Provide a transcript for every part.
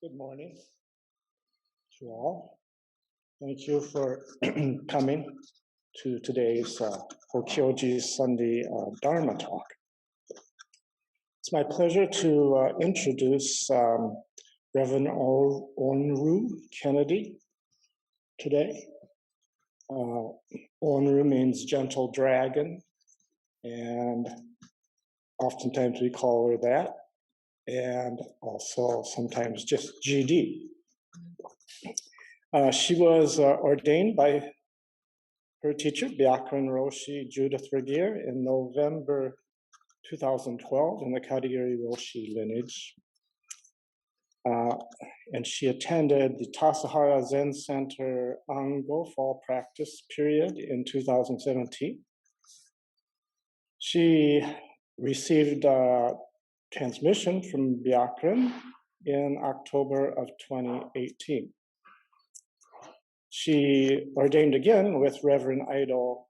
Good morning to all. Thank you for coming to today's Hokyoji Sunday Dharma talk. It's my pleasure to introduce Reverend Onryu Kennedy today. Onryu means gentle dragon, and oftentimes we call her that, and also sometimes just GD. She was ordained by her teacher, Byakuren Roshi Judith Ragir, in November 2012 in the Katagiri Roshi lineage. And she attended the Tassajara Zen Center Ango fall practice period in 2017. She received transmission from Byakuren in October of 2018. She ordained again with Reverend Eido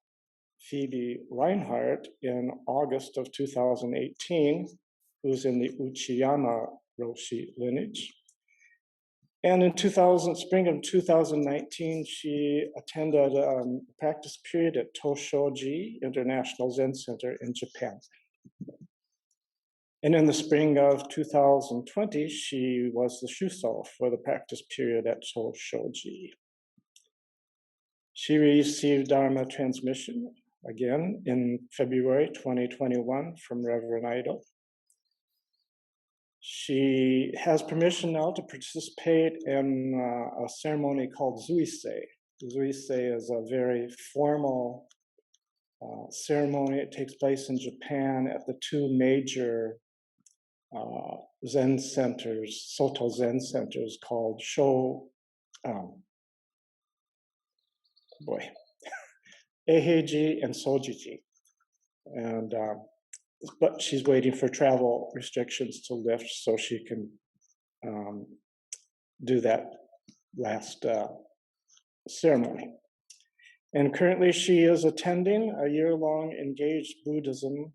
Phoebe Reinhart in August of 2018, who's in the Uchiyama Roshi lineage. And in spring of 2019, she attended a practice period at Toshoji International Zen Center in Japan. And in the spring of 2020, she was the shuso for the practice period at Toshoji. She received Dharma transmission again in February 2021 from Reverend Eido. She has permission now to participate in a ceremony called zuise. Zuise is a very formal ceremony. It takes place in Japan at the two major Zen centers, Soto Zen centers called Eiheiji and Sojiji. And but she's waiting for travel restrictions to lift so she can do that last ceremony. And currently she is attending a year-long Engaged Buddhism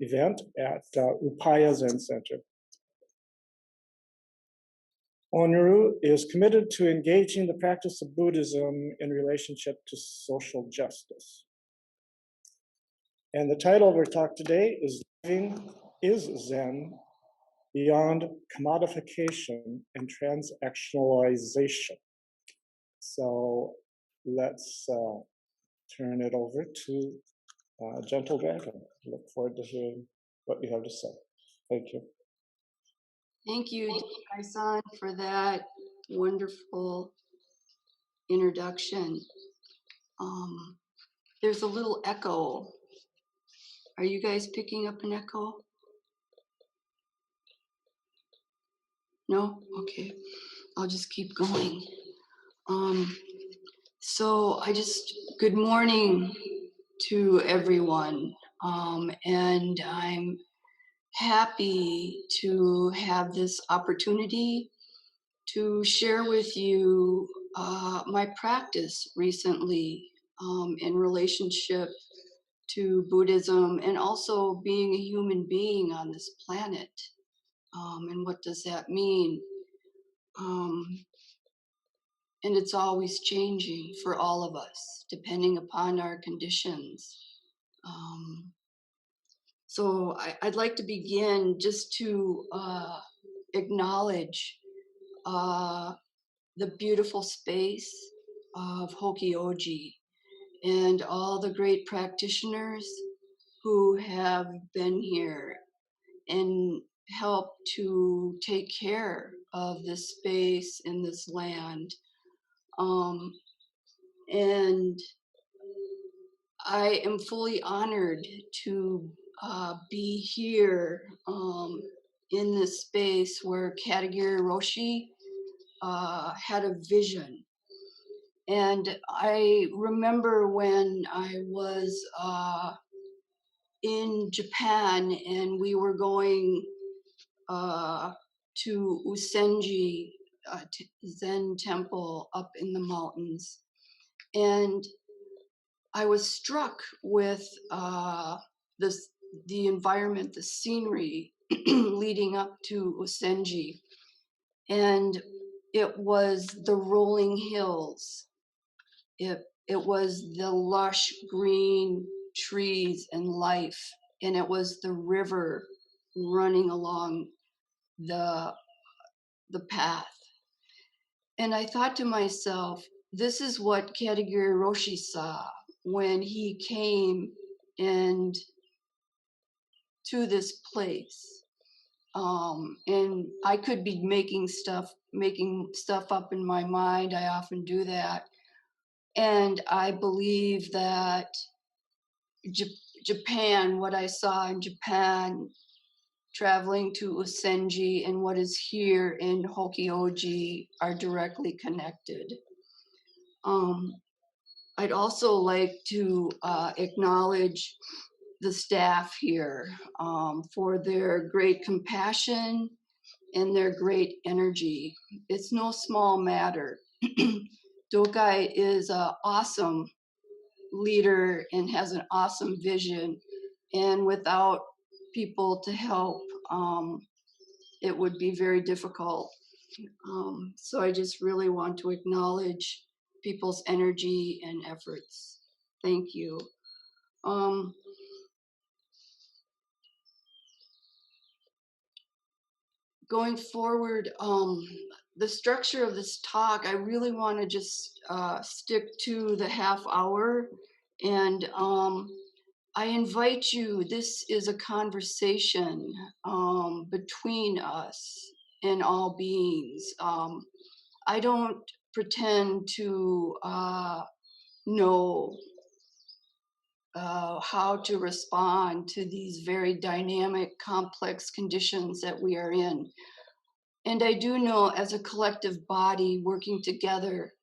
event at Upaya Zen Center. Onryu is committed to engaging the practice of Buddhism in relationship to social justice. And the title of our talk today is Living is Zen Beyond Commodification and Transactionalization. So let's turn it over to Gentle Dragon. Look forward to hearing what you have to say. Thank you. Thank you, Dai-san, for that wonderful introduction. There's a little echo. Are you guys picking up an echo? No? Okay. I'll just keep going. Good morning to everyone. And I'm happy to have this opportunity to share with you my practice recently in relationship to Buddhism and also being a human being on this planet. And what does that mean? And it's always changing for all of us, depending upon our conditions. So I'd like to begin just to acknowledge the beautiful space of Hokyoji and all the great practitioners who have been here and helped to take care of this space in this land. And I am fully honored to be here in this space where Katagiri Roshi had a vision. And I remember when I was in Japan and we were going to Usenji Zen temple up in the mountains. And I was struck with the environment, the scenery leading up to Usenji. And it was the rolling hills. It was the lush green trees and life. And it was the river running along the path. And I thought to myself, this is what Katagiri Roshi saw when he came and to this place. And I could be making stuff up in my mind. I often do that. And I believe that Japan, what I saw in Japan, traveling to Usenji and what is here in Hokyoji are directly connected. I'd also like to acknowledge the staff here for their great compassion and their great energy. It's no small matter. Dokai is an awesome leader and has an awesome vision. And without people to help, it would be very difficult. So I just really want to acknowledge people's energy and efforts. Thank you. Going forward, the structure of this talk, I really want to just stick to the half hour. And I invite you, this is a conversation between us and all beings. I don't pretend to know how to respond to these very dynamic, complex conditions that we are in. And I do know, as a collective body working together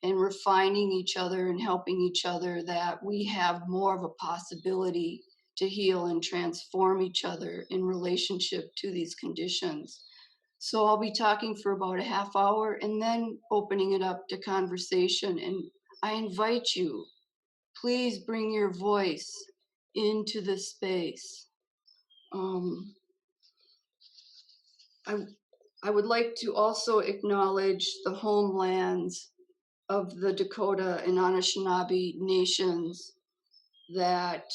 and refining each other and helping each other, that we have more of a possibility to heal and transform each other in relationship to these conditions. So I'll be talking for about a half hour and then opening it up to conversation. And I invite you, please bring your voice into this space. I would like to also acknowledge the homelands of the Dakota and Anishinaabe nations that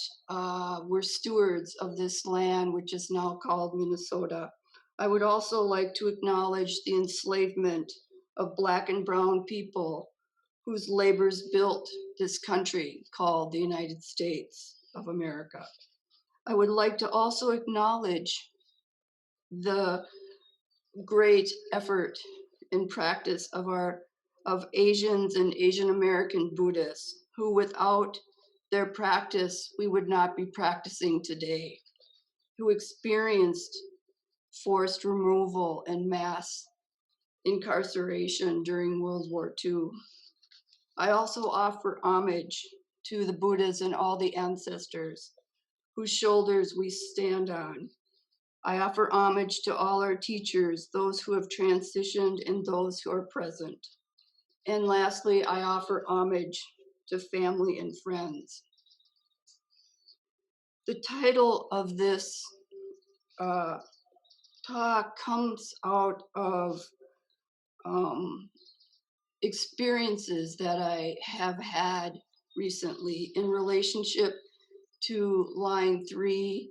were stewards of this land, which is now called Minnesota. I would also like to acknowledge the enslavement of Black and Brown people whose labors built this country called the United States of America. I would like to also acknowledge the great effort and practice of Asians and Asian American Buddhists, who without their practice, we would not be practicing today, who experienced forced removal and mass incarceration during World War II. I also offer homage to the Buddhas and all the ancestors whose shoulders we stand on. I offer homage to all our teachers, those who have transitioned and those who are present. And lastly, I offer homage to family and friends. The title of this talk comes out of experiences that I have had recently in relationship to line 3,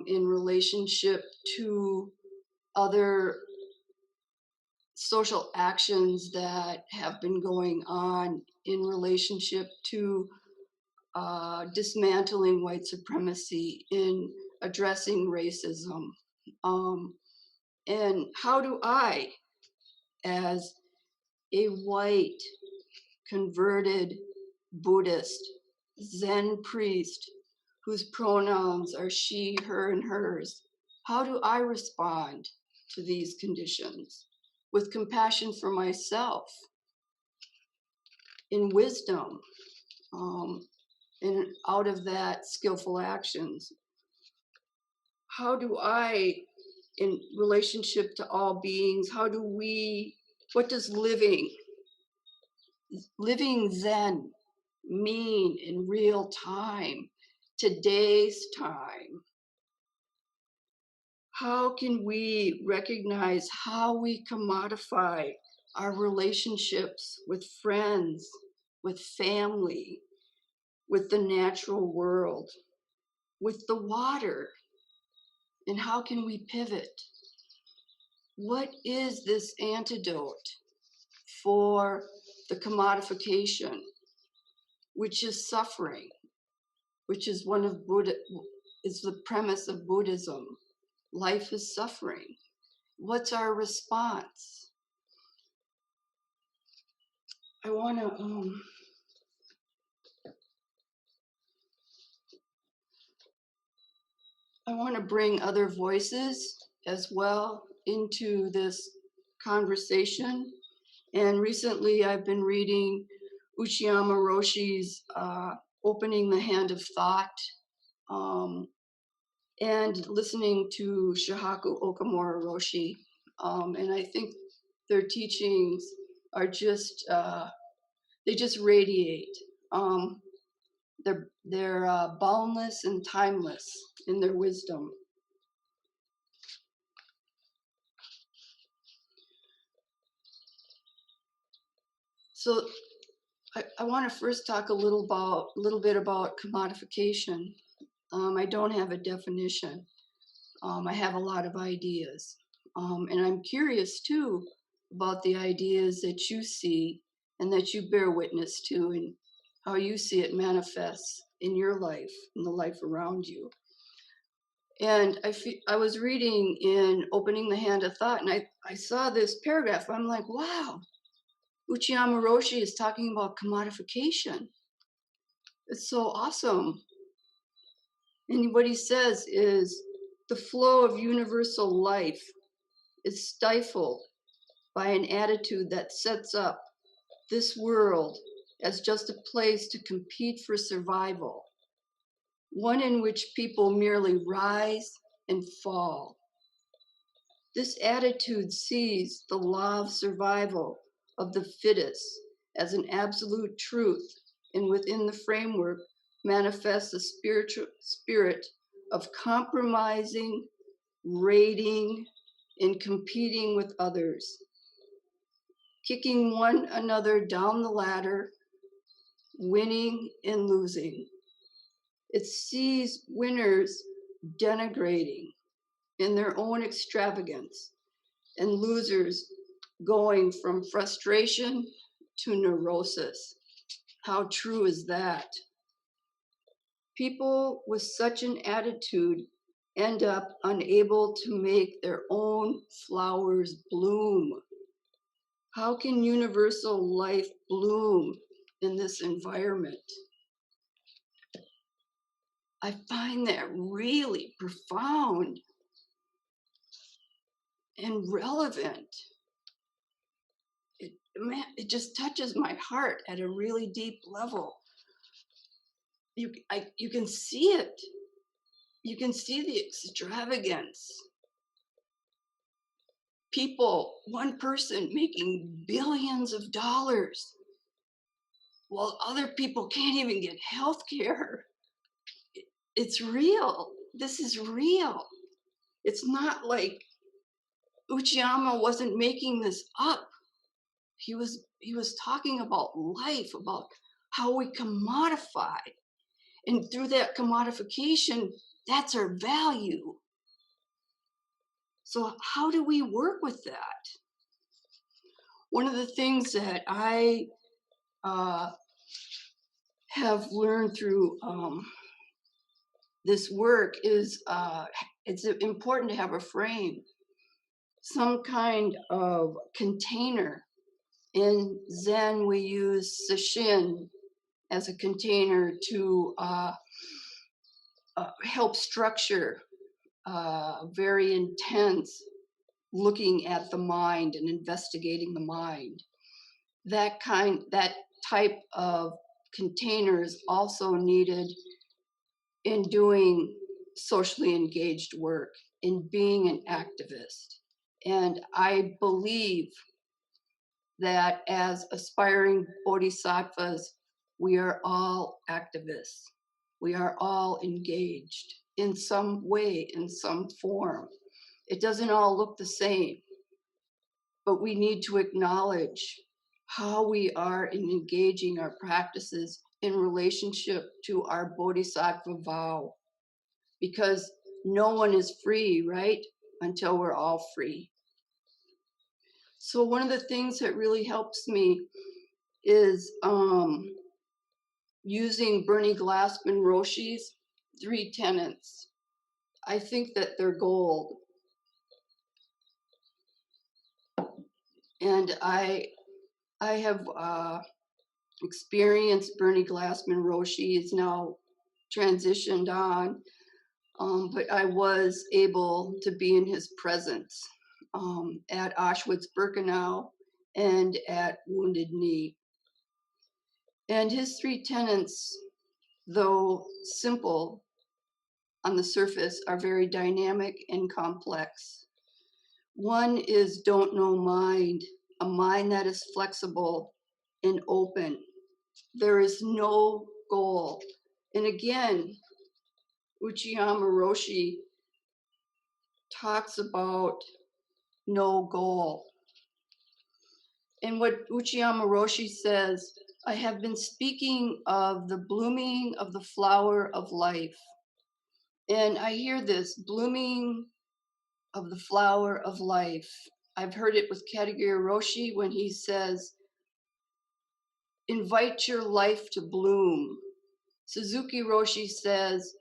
in relationship to other social actions that have been going on in relationship to dismantling white supremacy, in addressing racism. And how do I, as a white, converted Buddhist, Zen priest, whose pronouns are she, her, and hers, how do I respond to these conditions? With compassion for myself, in wisdom, and out of that, skillful actions. How do I, in relationship to all beings, what does living Zen mean in real time, today's time? How can we recognize how we commodify our relationships with friends, with family, with the natural world, with the water? And how can we pivot? What is this antidote for the commodification, which is suffering, which is one of Buddha, is the premise of Buddhism. Life is suffering. What's our response? I want to bring other voices as well into this conversation. And recently I've been reading Uchiyama Roshi's Opening the Hand of Thought, and listening to Shihaku Okamura Roshi. And I think their teachings are just, they just radiate. They're boundless and timeless in their wisdom. So I want to first talk a little bit about commodification. I don't have a definition. I have a lot of ideas. And I'm curious too about the ideas that you see and that you bear witness to, and how you see it manifests in your life, in the life around you. And I was reading in Opening the Hand of Thought, and I saw this paragraph. I'm like, wow, Uchiyama Roshi is talking about commodification. It's so awesome. And what he says is the flow of universal life is stifled by an attitude that sets up this world as just a place to compete for survival, one in which people merely rise and fall. This attitude sees the law of survival of the fittest as an absolute truth, and within the framework manifests a spiritual spirit of compromising, raiding, and competing with others, kicking one another down the ladder, winning and losing. It sees winners denigrating in their own extravagance, and losers going from frustration to neurosis. How true is that? People with such an attitude end up unable to make their own flowers bloom. How can universal life bloom in this environment? I find that really profound and relevant. It just touches my heart at a really deep level. You can see it. You can see the extravagance. People, one person making billions of dollars, while other people can't even get health care. It's real. This is real. It's not like Uchiyama wasn't making this up. He was talking about life, about how we commodify. And through that commodification, that's our value. So how do we work with that? One of the things that I have learned through this work is it's important to have a frame, some kind of container. In Zen, we use sesshin as a container to help structure very intense looking at the mind and investigating the mind. That type of container is also needed in doing socially engaged work, in being an activist. And I believe that as aspiring bodhisattvas, we are all activists. We are all engaged in some way, in some form. It doesn't all look the same, but we need to acknowledge how we are in engaging our practices in relationship to our bodhisattva vow, because no one is free, right? Until we're all free. So one of the things that really helps me is using Bernie Glassman Roshi's 3 tenets. I think that they're gold. And I have experienced Bernie Glassman Roshi. Is now transitioned on, but I was able to be in his presence at Auschwitz-Birkenau and at Wounded Knee. And his 3 tenets, though simple on the surface, are very dynamic and complex. One is don't know mind, a mind that is flexible and open. There is no goal. And again, Uchiyama Roshi talks about no goal. And what Uchiyama Roshi says, I have been speaking of the blooming of the flower of life. And I hear this, blooming of the flower of life. I've heard it with Katagiri Roshi when he says, invite your life to bloom. Suzuki Roshi says,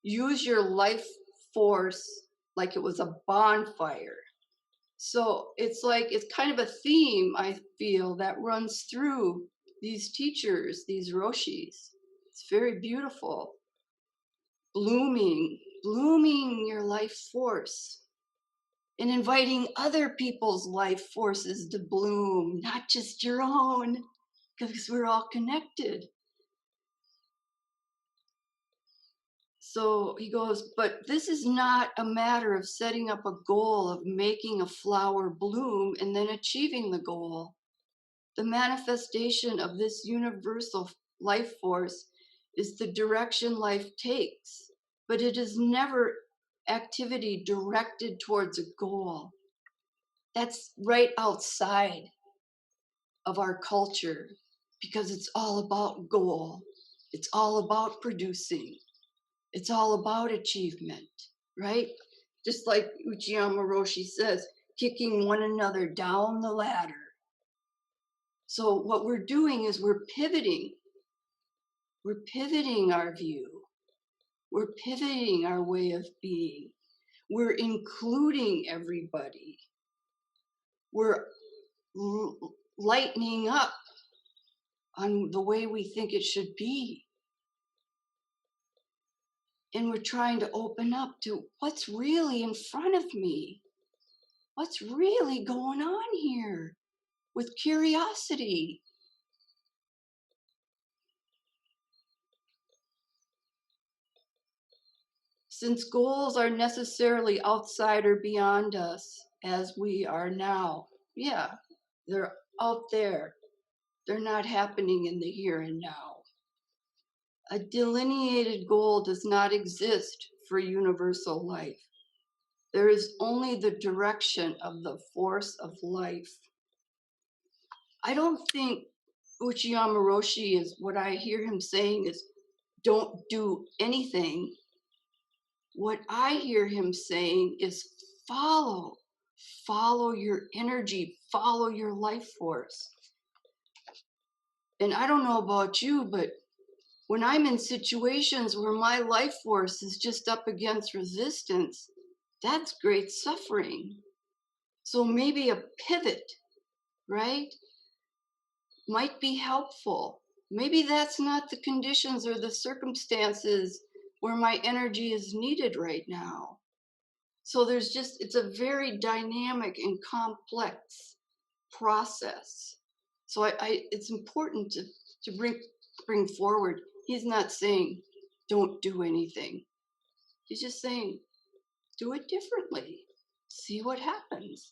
use your life force like it was a bonfire. So it's like, it's kind of a theme, I feel, that runs through these teachers, these Roshis. It's very beautiful. Blooming your life force and inviting other people's life forces to bloom, not just your own, because we're all connected. So he goes, but this is not a matter of setting up a goal of making a flower bloom and then achieving the goal. The manifestation of this universal life force is the direction life takes, but it is never activity directed towards a goal. That's right outside of our culture, because it's all about goal. It's all about producing. It's all about achievement, right? Just like Uchiyama Roshi says, kicking one another down the ladder. So what we're doing is we're pivoting. We're pivoting our view. We're pivoting our way of being. We're including everybody. We're lightening up on the way we think it should be. And we're trying to open up to what's really in front of me. What's really going on here with curiosity? Since goals are necessarily outside or beyond us as we are now, yeah, they're out there. They're not happening in the here and now. A delineated goal does not exist for universal life. There is only the direction of the force of life. I don't think Uchiyama Roshi is, what I hear him saying is, don't do anything. What I hear him saying is follow your energy, follow your life force. And I don't know about you, but when I'm in situations where my life force is just up against resistance, that's great suffering. So maybe a pivot, right, might be helpful. Maybe that's not the conditions or the circumstances where my energy is needed right now. So there's just, it's a very dynamic and complex process. So it's important to bring forward. He's not saying, don't do anything. He's just saying, do it differently. See what happens.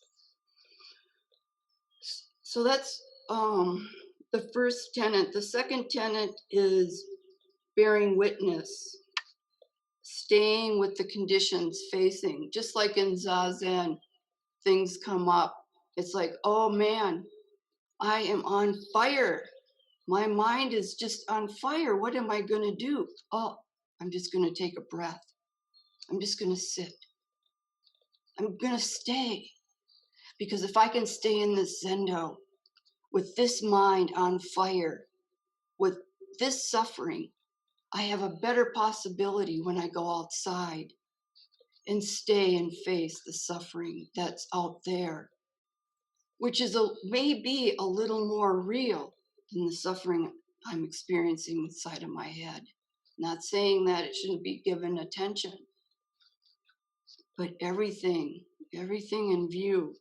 So that's the first tenet. The second tenet is bearing witness. staying with the conditions, facing, just like in Zazen, things come up. It's like, oh man, I am on fire. My mind is just on fire. What am I going to do? Oh, I'm just going to take a breath. I'm just going to sit. I'm going to stay. Because if I can stay in this Zendo with this mind on fire, with this suffering, I have a better possibility when I go outside and stay and face the suffering that's out there, which is maybe a little more real than the suffering I'm experiencing inside of my head. Not saying that it shouldn't be given attention, but everything in view.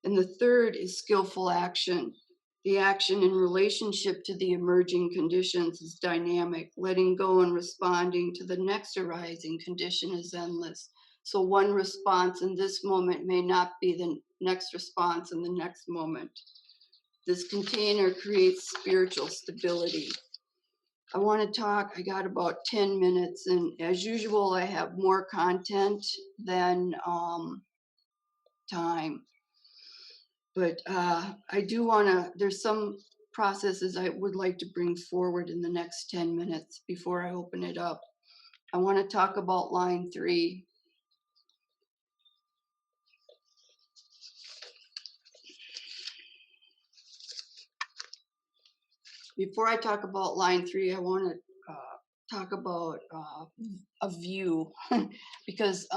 And the third is skillful action. The action in relationship to the emerging conditions is dynamic. Letting go and responding to the next arising condition is endless. So one response in this moment may not be the next response in the next moment. This container creates spiritual stability. I want to talk, I got about 10 minutes, and as usual, I have more content than time. But I do want to, there's some processes I would like to bring forward in the next 10 minutes before I open it up. I want to talk about line 3. Before I talk about line 3, I want to talk about a view because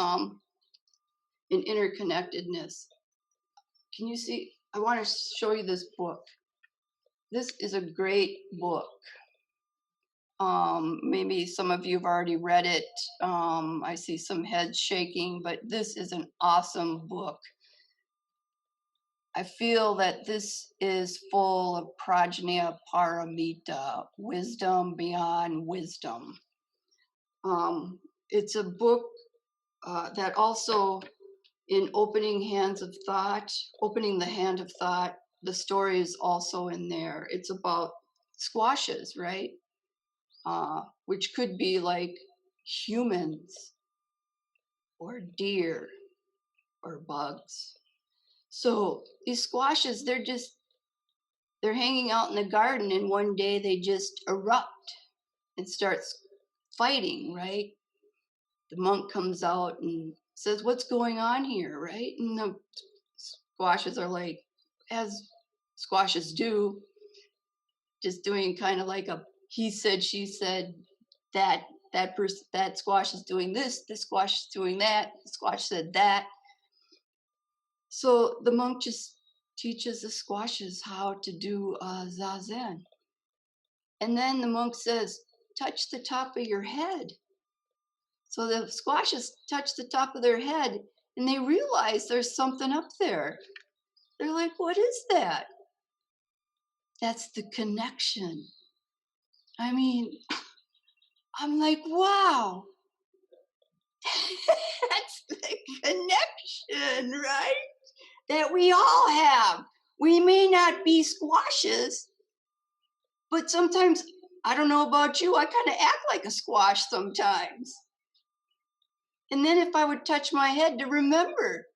in interconnectedness. Can you see? I want to show you this book. This is a great book. Maybe some of you have already read it. I see some heads shaking, but this is an awesome book. I feel that this is full of prajna paramita, wisdom beyond wisdom. It's a book that also, in opening the hand of thought, the story is also in there. It's about squashes, right? Which could be like humans or deer or bugs. So these squashes, they're hanging out in the garden, and one day they just erupt and starts fighting, right? The monk comes out and says, "What's going on here?" Right? And the squashes are like, as squashes do, just doing kind of like a he said, she said, that squash is doing this squash is doing that, the squash said that. So the monk just teaches the squashes how to do zazen. And then the monk says, touch the top of your head. So the squashes touch the top of their head, and they realize there's something up there. They're like, what is that? That's the connection. I mean, I'm like, wow, that's the connection, right? That we all have. We may not be squashes, but sometimes, I don't know about you, I kind of act like a squash sometimes. And then if I would touch my head to remember,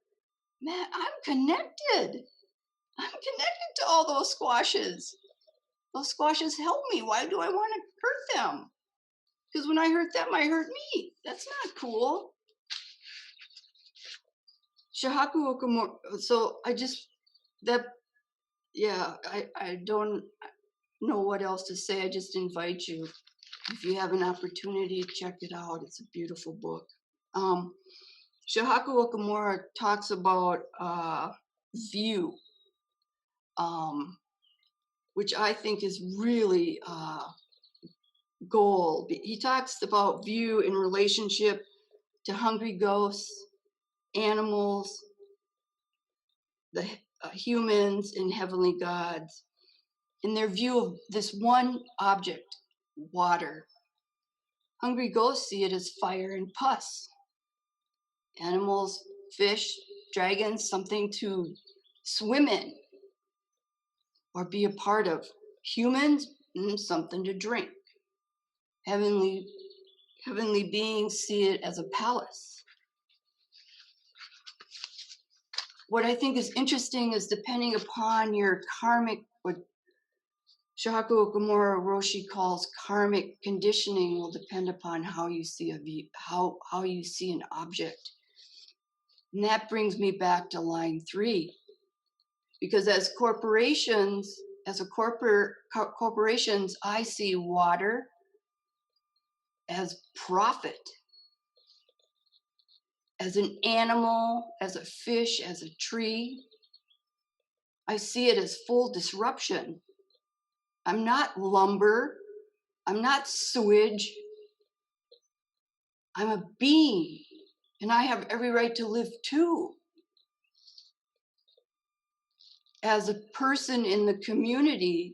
man, I'm connected. I'm connected to all those squashes. Those squashes help me. Why do I want to hurt them? Because when I hurt them, I hurt me. That's not cool. Shahaku Okamura. So I don't know what else to say. I just invite you, if you have an opportunity, check it out. It's a beautiful book. Shahaku Okamura talks about view, which I think is really gold. He talks about view in relationship to hungry ghosts, animals, the humans, and heavenly gods, in their view of this one object, water. Hungry ghosts see it as fire and pus. Animals, fish, dragons, something to swim in or be a part of. Humans, something to drink. Heavenly Heavenly beings see it as a palace. What I think is interesting is depending upon your karmic, what Shaku Okumura Roshi calls karmic conditioning, will depend upon how you see a view, how you see an object. And that brings me back to line 3, because as corporations, corporations, I see water as profit, as an animal, as a fish, as a tree. I see it as full disruption. I'm not lumber. I'm not sewage. I'm a being, and I have every right to live too. As a person in the community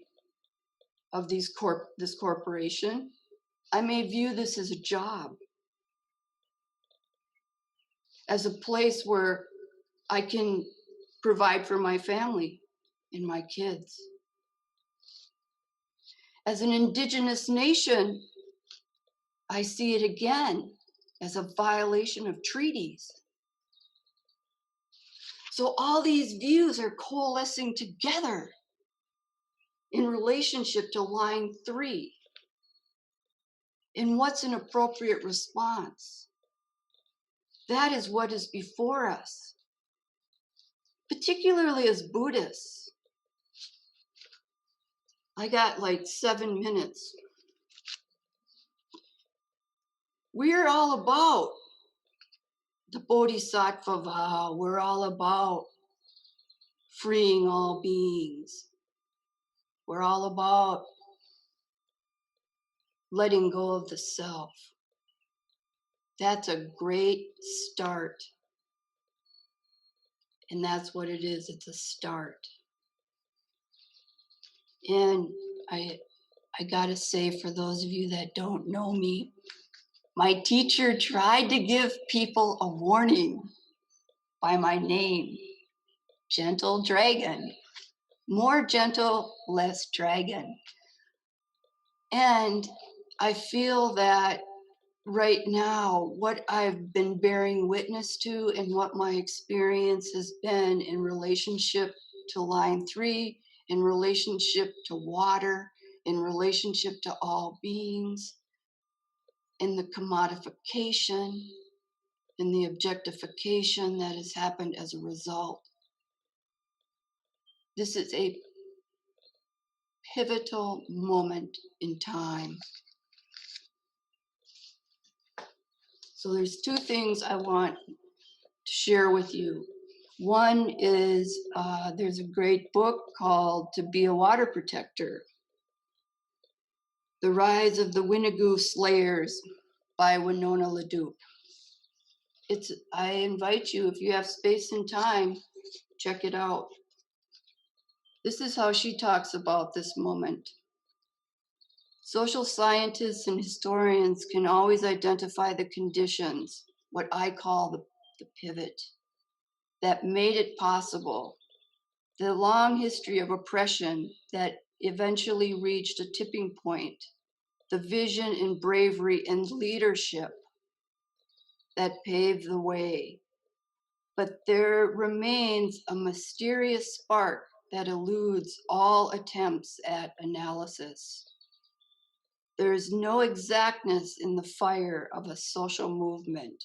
of this corporation, I may view this as a job, as a place where I can provide for my family and my kids. As an indigenous nation, I see it again as a violation of treaties. So all these views are coalescing together in relationship to line 3. And what's an appropriate response? That is what is before us, particularly as Buddhists. I got like 7 minutes. We're all about the Bodhisattva vow. We're all about freeing all beings. We're all about letting go of the self. That's a great start. And that's what it is. It's a start. And I gotta say, for those of you that don't know me, my teacher tried to give people a warning by my name, Gentle Dragon. More gentle, less dragon. And I feel that right now, what I've been bearing witness to and what my experience has been in relationship to line 3, in relationship to water, in relationship to all beings, in the commodification, in the objectification that has happened as a result. This is a pivotal moment in time. So there's 2 things I want to share with you. One is there's a great book called To Be a Water Protector, The Rise of the Winnegoose Slayers by Winona LaDuke. I invite you, if you have space and time, check it out. This is how she talks about this moment. Social scientists and historians can always identify the conditions, what I call the pivot, that made it possible. The long history of oppression that eventually reached a tipping point, the vision and bravery and leadership that paved the way. But there remains a mysterious spark that eludes all attempts at analysis. There is no exactness in the fire of a social movement.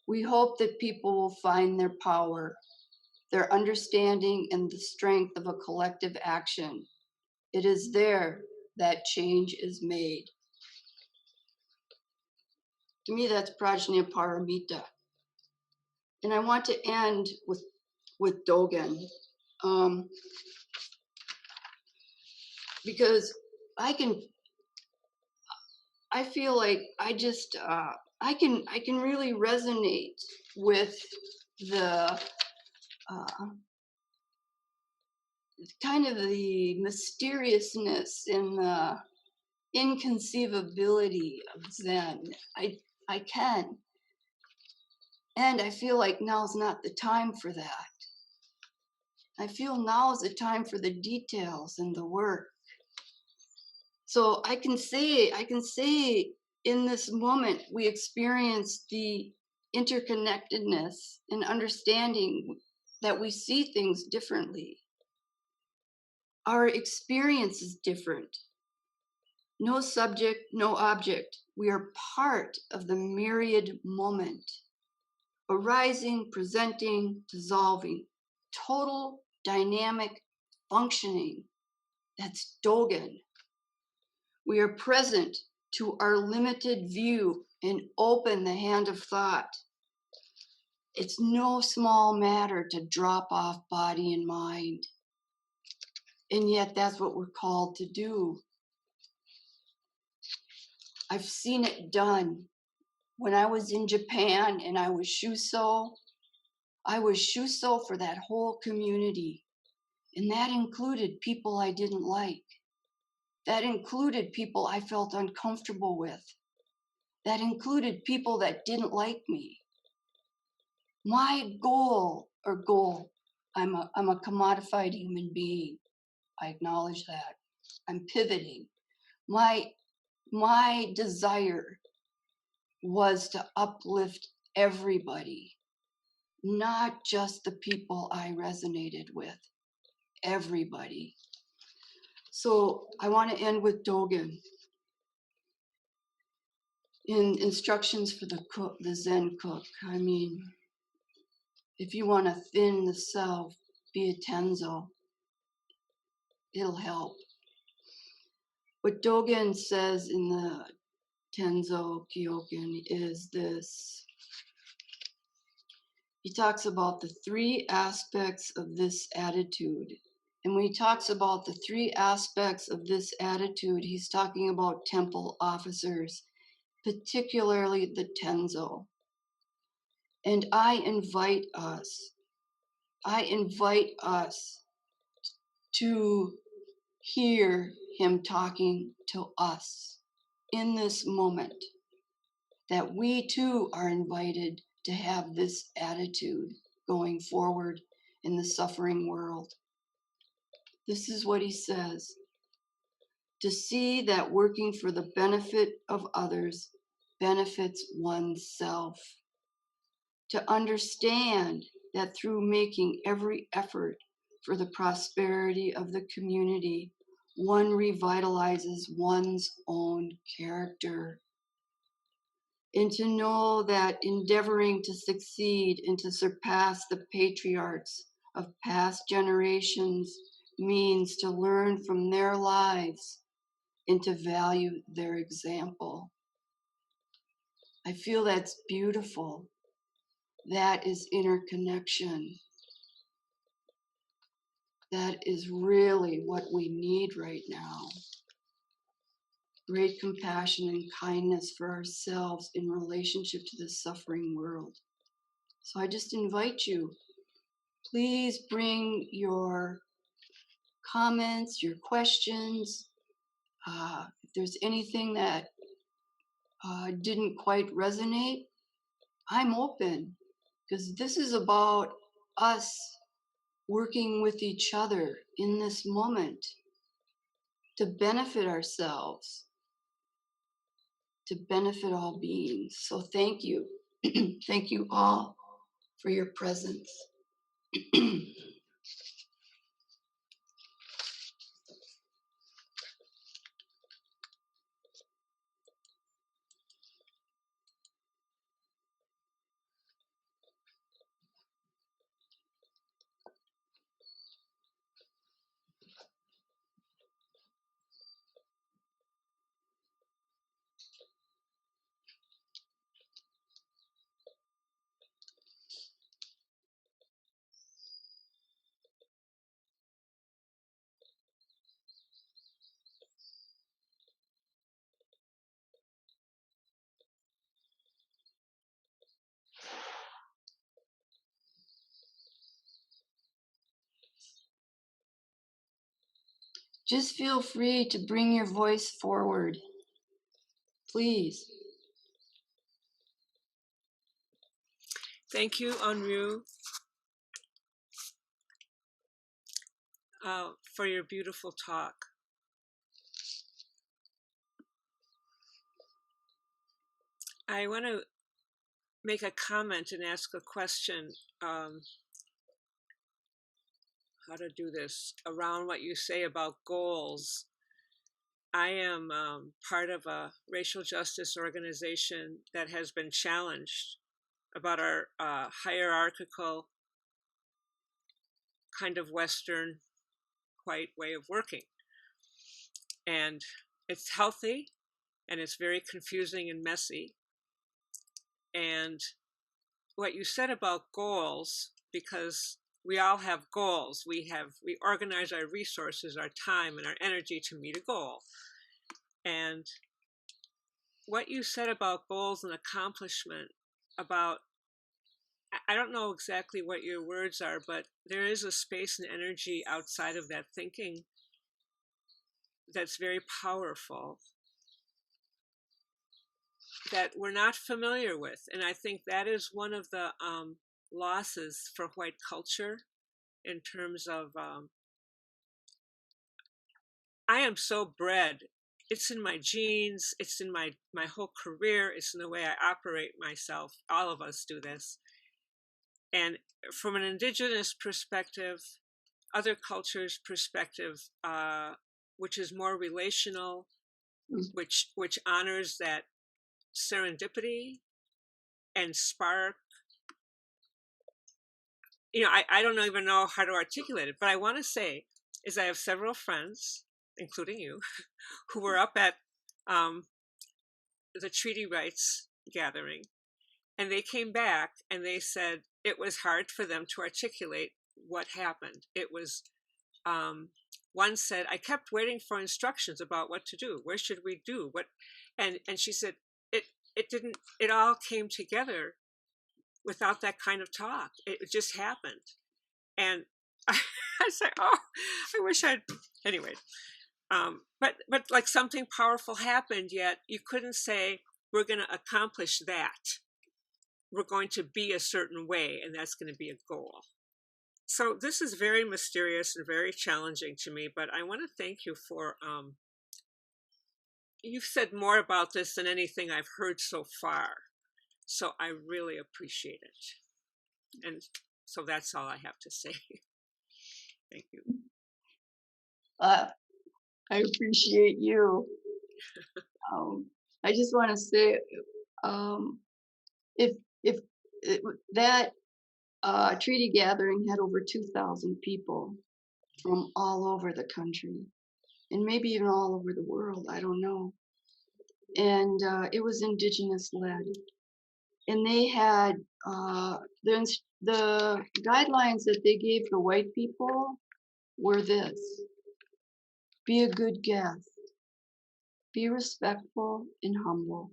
We hope that people will find their power, their understanding, and the strength of a collective action. It is there that change is made. To me, that's Prajna Paramita. And I want to end with Dogen, because I feel like I can really resonate with the kind of the mysteriousness and the inconceivability of Zen. I can. And I feel like now's not the time for that. I feel now is the time for the details and the work. So I can say in this moment, we experience the interconnectedness and understanding that we see things differently. Our experience is different. No subject, no object. We are part of the myriad moment, arising, presenting, dissolving, total dynamic functioning. That's Dogen. We are present to our limited view and open the hand of thought. It's no small matter to drop off body and mind. And yet that's what we're called to do. I've seen it done. When I was in Japan and I was shuso for that whole community. And that included people I didn't like. That included people I felt uncomfortable with. That included people that didn't like me. My goal, I'm a commodified human being. I acknowledge that. I'm pivoting. My desire was to uplift everybody, not just the people I resonated with, everybody. So I want to end with Dogen. In instructions for the cook, the Zen cook. I mean, if you want to thin the self, be a tenzo. It'll help. What Dogen says in the Tenzo Kyoken is this. He talks about the three aspects of this attitude. And when he talks about the three aspects of this attitude, he's talking about temple officers, particularly the Tenzo. And I invite us to hear him talking to us in this moment, that we too are invited to have this attitude going forward in the suffering world. This is what he says: to see that working for the benefit of others benefits oneself. To understand that through making every effort for the prosperity of the community, one revitalizes one's own character. And to know that endeavoring to succeed and to surpass the patriarchs of past generations means to learn from their lives and to value their example. I feel that's beautiful. That is interconnection. That is really what we need right now. Great compassion and kindness for ourselves in relationship to the suffering world. So I just invite you, please bring your comments, your questions. If there's anything that didn't quite resonate, I'm open, because this is about us working with each other in this moment to benefit ourselves, to benefit all beings. So thank you. Thank you all for your presence. Just feel free to bring your voice forward, please. Thank you, Onryu, for your beautiful talk. I want to make a comment and ask a question. How to do this around what you say about goals. I am part of a racial justice organization that has been challenged about our hierarchical kind of Western white way of working. And it's healthy and it's very confusing and messy. And what you said about goals, because we all have goals. We organize our resources, our time, and our energy to meet a goal. And what you said about goals and accomplishment, about, I don't know exactly what your words are, but there is a space and energy outside of that thinking that's very powerful, that we're not familiar with. And I think that is one of the losses for white culture in terms of, I am so bred, it's in my genes, it's in my whole career, it's in the way I operate myself. All of us do this. And from an indigenous perspective, other cultures' perspective, which is more relational, which honors that serendipity and spark. You know, I don't even know how to articulate it, but I want to say is I have several friends, including you, who were up at the treaty rights gathering, and they came back and they said it was hard for them to articulate what happened. It was, one said, I kept waiting for instructions about what to do. Where should we do? What? And she said, it all came together without that kind of talk. It just happened. And I said, oh, I wish anyway. But like something powerful happened, yet you couldn't say, we're going to accomplish that. We're going to be a certain way, and that's going to be a goal. So this is very mysterious and very challenging to me, but I want to thank you for, you've said more about this than anything I've heard so far. So I really appreciate it. And so that's all I have to say. Thank you. I appreciate you. I just want to say, if that treaty gathering had over 2,000 people from all over the country, and maybe even all over the world, I don't know. And it was indigenous led. And they had the guidelines that they gave the white people were this: be a good guest, be respectful and humble,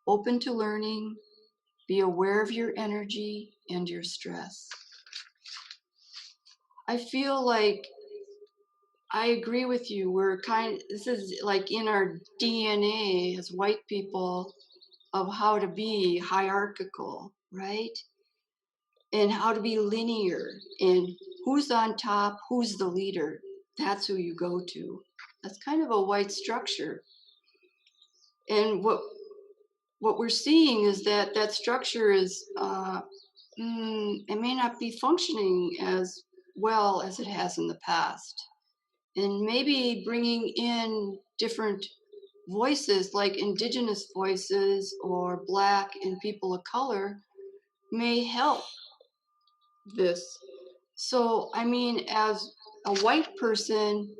open to learning, be aware of your energy and your stress. I feel like I agree with you. This is like in our DNA as white people of how to be hierarchical, right? And how to be linear, and who's on top, who's the leader. That's who you go to. That's kind of a white structure. And what we're seeing is that that structure is, it may not be functioning as well as it has in the past. And maybe bringing in different voices like indigenous voices or Black and people of color may help this. So, I mean, as a white person,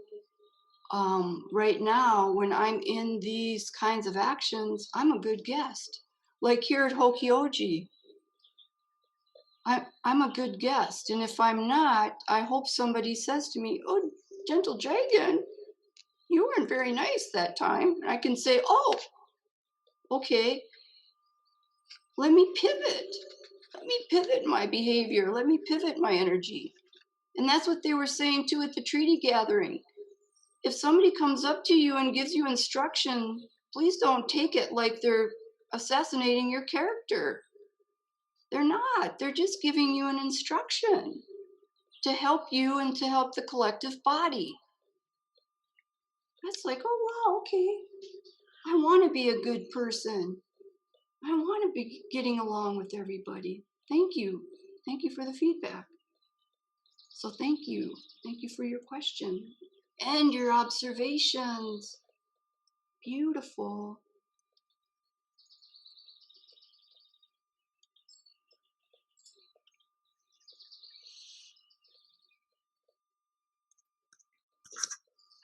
right now, when I'm in these kinds of actions, I'm a good guest. Like here at Hokyoji, I'm a good guest. And if I'm not, I hope somebody says to me, oh, gentle dragon, you weren't very nice that time. And I can say, oh, okay, let me pivot. Let me pivot my behavior. Let me pivot my energy. And that's what they were saying too at the treaty gathering. If somebody comes up to you and gives you instruction, please don't take it like they're assassinating your character. They're not. They're just giving you an instruction to help you and to help the collective body. That's like, oh, wow, okay. I want to be a good person. I want to be getting along with everybody. Thank you. Thank you for the feedback. So thank you. Thank you for your question and your observations. Beautiful.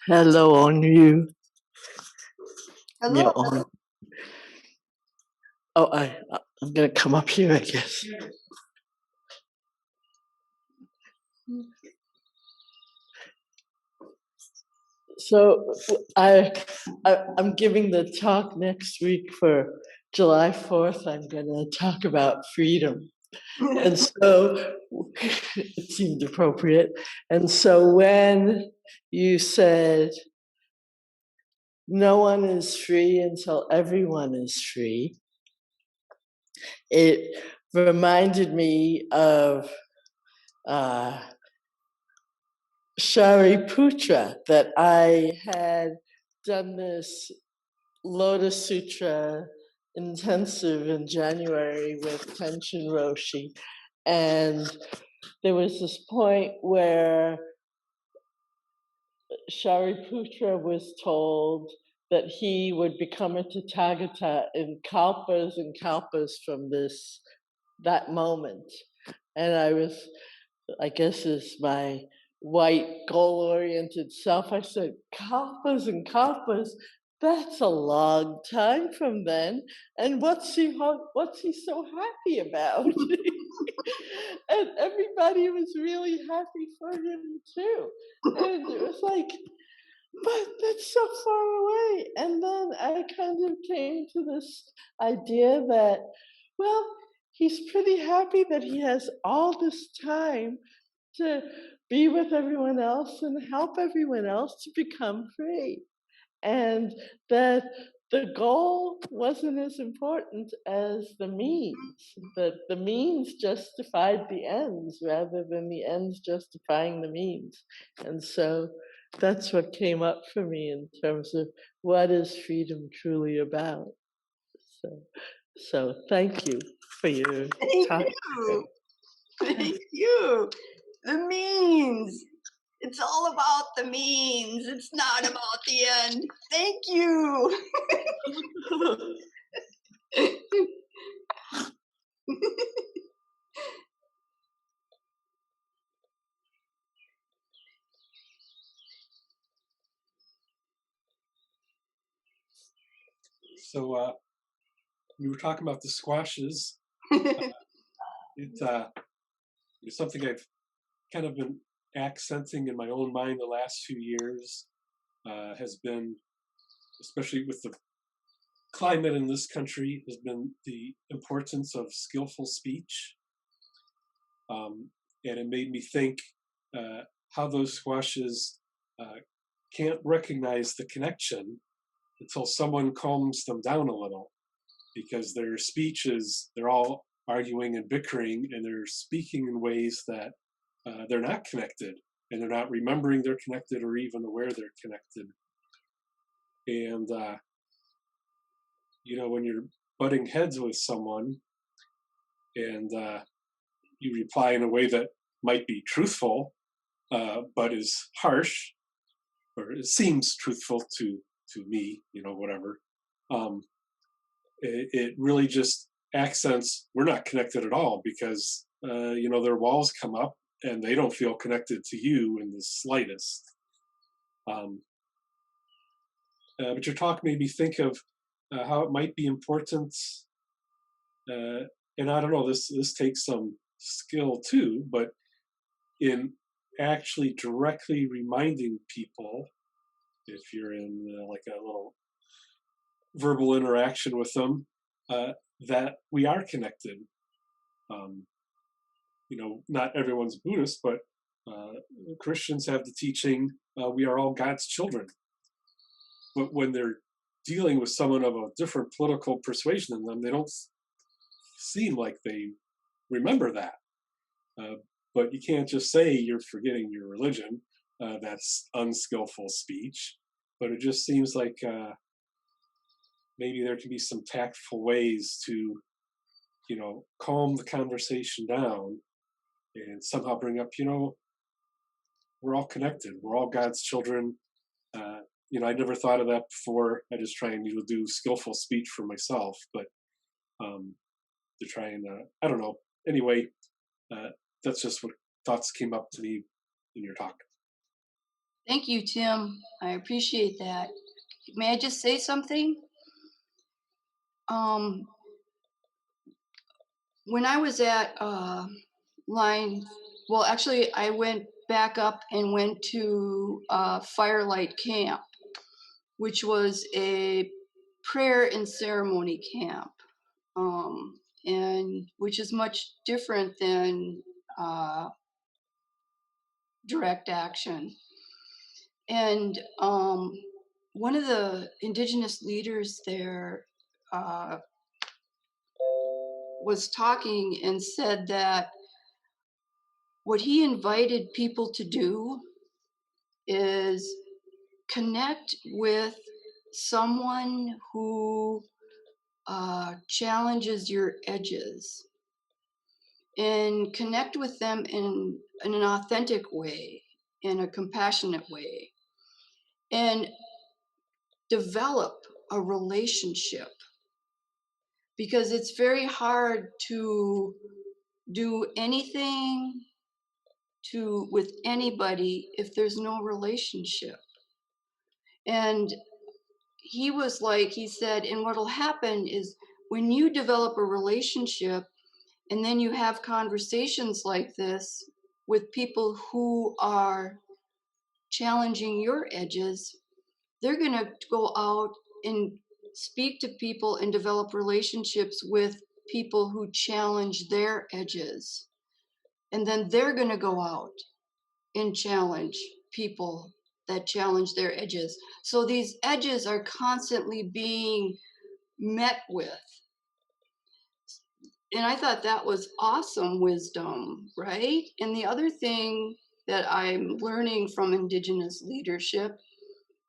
Hello, Onryu. Hello. You're on. Oh, I'm gonna come up here, I guess. So I'm giving the talk next week for July 4th. I'm gonna talk about freedom, and so it seemed appropriate. And so when you said no one is free until everyone is free, it reminded me of Shariputra, that I had done this Lotus Sutra intensive in January with Tenshin Roshi. And there was this point where Shariputra was told that he would become a Tathagata in kalpas and kalpas from that moment. And I guess as my white goal-oriented self, I said, kalpas and kalpas, that's a long time from then. And what's he so happy about? And everybody was really happy for him too. And it was like, but that's so far away. And then I kind of came to this idea that, well, he's pretty happy that he has all this time to be with everyone else and help everyone else to become free. And that the goal wasn't as important as the means, that the means justified the ends rather than the ends justifying the means. And so that's what came up for me in terms of what is freedom truly about. So thank you for your time. Thank you. The means. It's all about the means. It's not about the end. Thank you. So we were talking about the squashes. It's something I've kind of been accenting in my own mind the last few years. Has been, especially with the climate in this country, has been the importance of skillful speech. And it made me think how those squashes can't recognize the connection until someone calms them down a little, because their speech is, they're all arguing and bickering, and they're speaking in ways that they're not connected, and they're not remembering they're connected or even aware they're connected. And, when you're butting heads with someone and you reply in a way that might be truthful, but is harsh, or it seems truthful to me, whatever. It really just accents we're not connected at all, because their walls come up and they don't feel connected to you in the slightest. But your talk made me think of how it might be important, and I don't know, this takes some skill too, but in actually directly reminding people, if you're in like a little verbal interaction with them, that we are connected. Not everyone's Buddhist, but Christians have the teaching, we are all God's children. But when they're dealing with someone of a different political persuasion than them, they don't seem like they remember that. But you can't just say you're forgetting your religion. That's unskillful speech. But it just seems like maybe there can be some tactful ways to, calm the conversation down and somehow bring up, we're all connected. We're all God's children. I never thought of that before. I just try and do skillful speech for myself, but to try and I don't know. Anyway, that's just what thoughts came up to me in your talk. Thank you, Tim. I appreciate that. May I just say something? When I was at actually, I went back up and went to Firelight Camp, which was a prayer and ceremony camp, and which is much different than direct action. And one of the indigenous leaders there was talking and said that what he invited people to do is connect with someone who challenges your edges and connect with them in an authentic way, in a compassionate way, and develop a relationship, because it's very hard to do anything with anybody if there's no relationship. And he said, and what'll happen is when you develop a relationship and then you have conversations like this with people who are challenging your edges, they're going to go out and speak to people and develop relationships with people who challenge their edges. And then they're going to go out and challenge people that challenge their edges. So these edges are constantly being met with. And I thought that was awesome wisdom, right? And the other thing that I'm learning from Indigenous leadership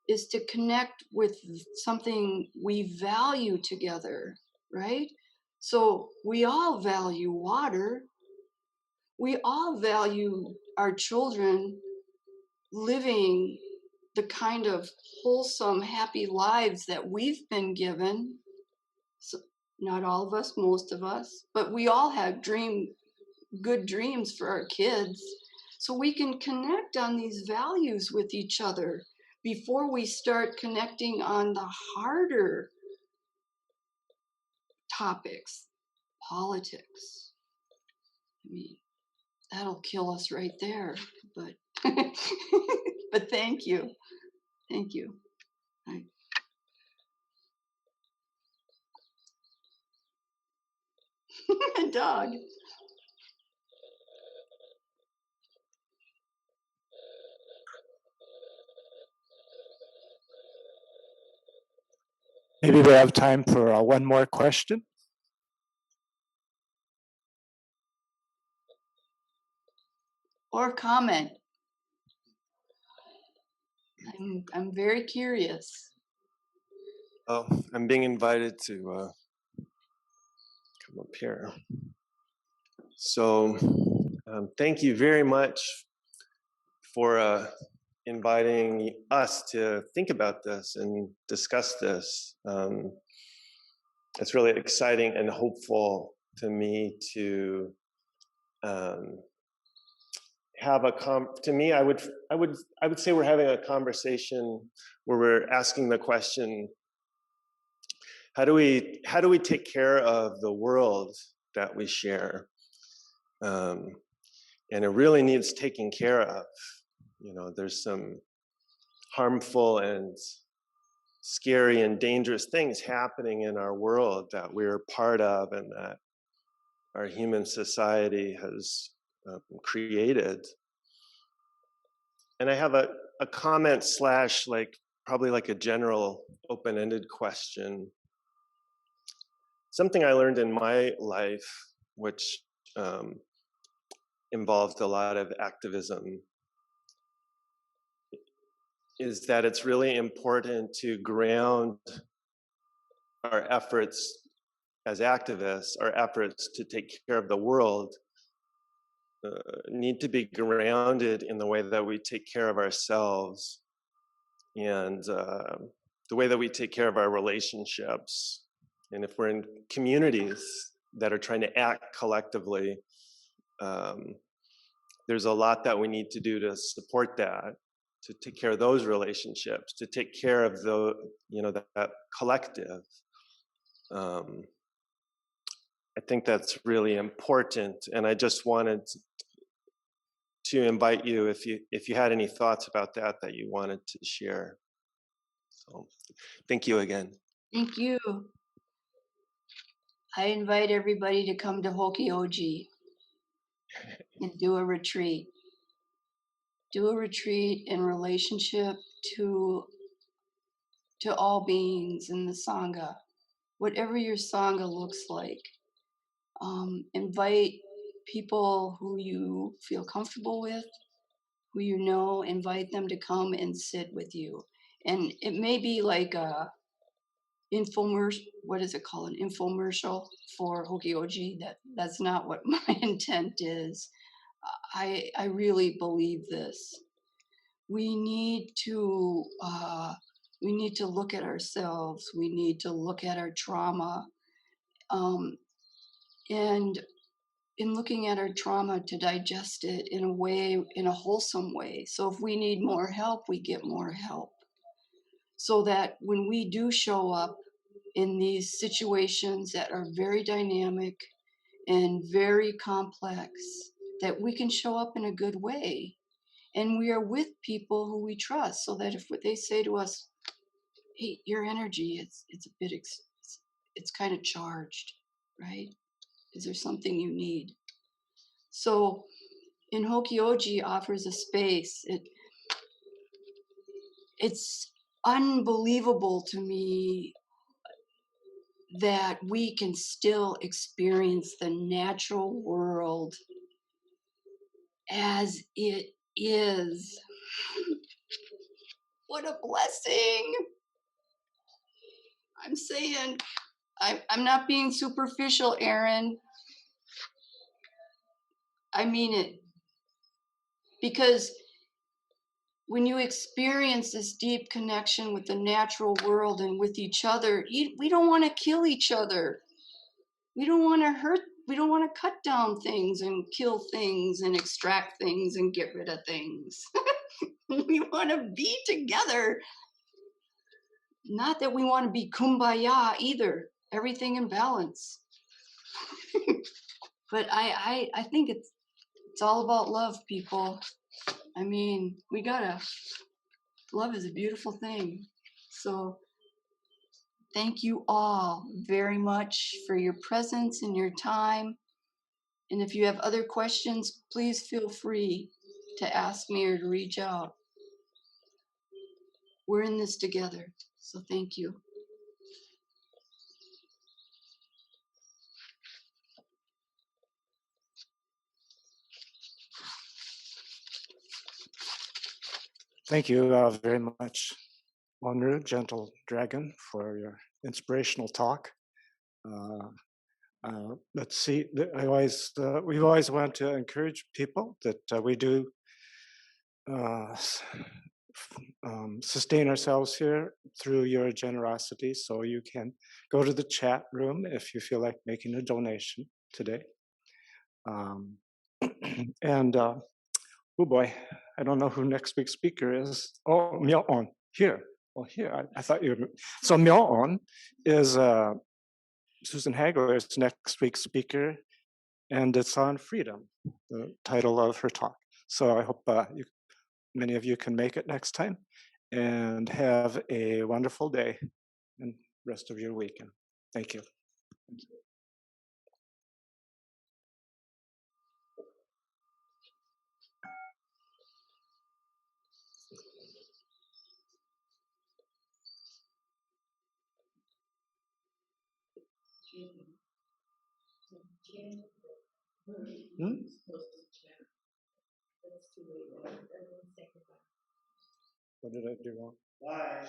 is to connect with something we value together, right? So we all value water. We all value our children living the kind of wholesome, happy lives that we've been given. So not all of us, most of us, but we all have good dreams for our kids. So we can connect on these values with each other before we start connecting on the harder topics, politics. I mean, that'll kill us right there, but but thank you. Thank you. Dog. Maybe we have time for one more question. Or comment. I'm very curious. Oh, I'm being invited to come up here. So thank you very much for inviting us to think about this and discuss this. It's really exciting and hopeful to me to have to me, I would say we're having a conversation where we're asking the question, how do we take care of the world that we share? And it really needs taking care of. There's some harmful and scary and dangerous things happening in our world that we're part of and that our human society has created. And I have a comment / probably like a general open-ended question. Something I learned in my life, which involved a lot of activism, is that it's really important to ground our efforts as activists, our efforts to take care of the world, need to be grounded in the way that we take care of ourselves and the way that we take care of our relationships. And if we're in communities that are trying to act collectively, there's a lot that we need to do to support that, to take care of those relationships, to take care of the, that collective. I think that's really important, and I just wanted to invite you, if you had any thoughts about that you wanted to share. So, thank you again. Thank you. I invite everybody to come to Hokyoji and do a retreat. Do a retreat in relationship to all beings in the Sangha, whatever your Sangha looks like. Invite people who you feel comfortable with, who you know, invite them to come and sit with you. And it may be like a infomercial, what is it called? An infomercial for Hokyoji. That's not what my intent is. I really believe this. We need to look at ourselves. We need to look at our trauma, and in looking at our trauma, to digest it in a way, in a wholesome way. So if we need more help, we get more help. So that when we do show up in these situations that are very dynamic and very complex, that we can show up in a good way. And we are with people who we trust, so that if they say to us, hey, your energy, it's a bit, it's kind of charged, right? Is there something you need? So in Hokyoji offers a space. It's unbelievable to me that we can still experience the natural world as it is. What a blessing. I'm saying, I'm not being superficial, Aaron. I mean it. Because when you experience this deep connection with the natural world and with each other, we don't want to kill each other. We don't want to hurt. We don't want to cut down things and kill things and extract things and get rid of things. We want to be together. Not that we want to be kumbaya either. Everything in balance. But I think it's all about love, people. I mean, love is a beautiful thing. So thank you all very much for your presence and your time. And if you have other questions, please feel free to ask me or to reach out. We're in this together. So thank you. Thank you very much, Onryu, Gentle Dragon, for your inspirational talk. Let's see. We always want to encourage people that we do sustain ourselves here through your generosity. So you can go to the chat room if you feel like making a donation today. And oh boy, I don't know who next week's speaker is. Oh, Myo-on, here. Well, here, I thought you were. So Myo-on is Susan Hagler's next week's speaker, and it's on freedom, the title of her talk. So I hope many of you can make it next time, and have a wonderful day and rest of your weekend. Thank you. What did I do wrong? Bye.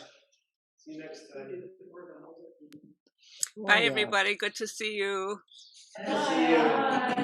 See you next time. Bye, everybody. Good to see you. Good to see you.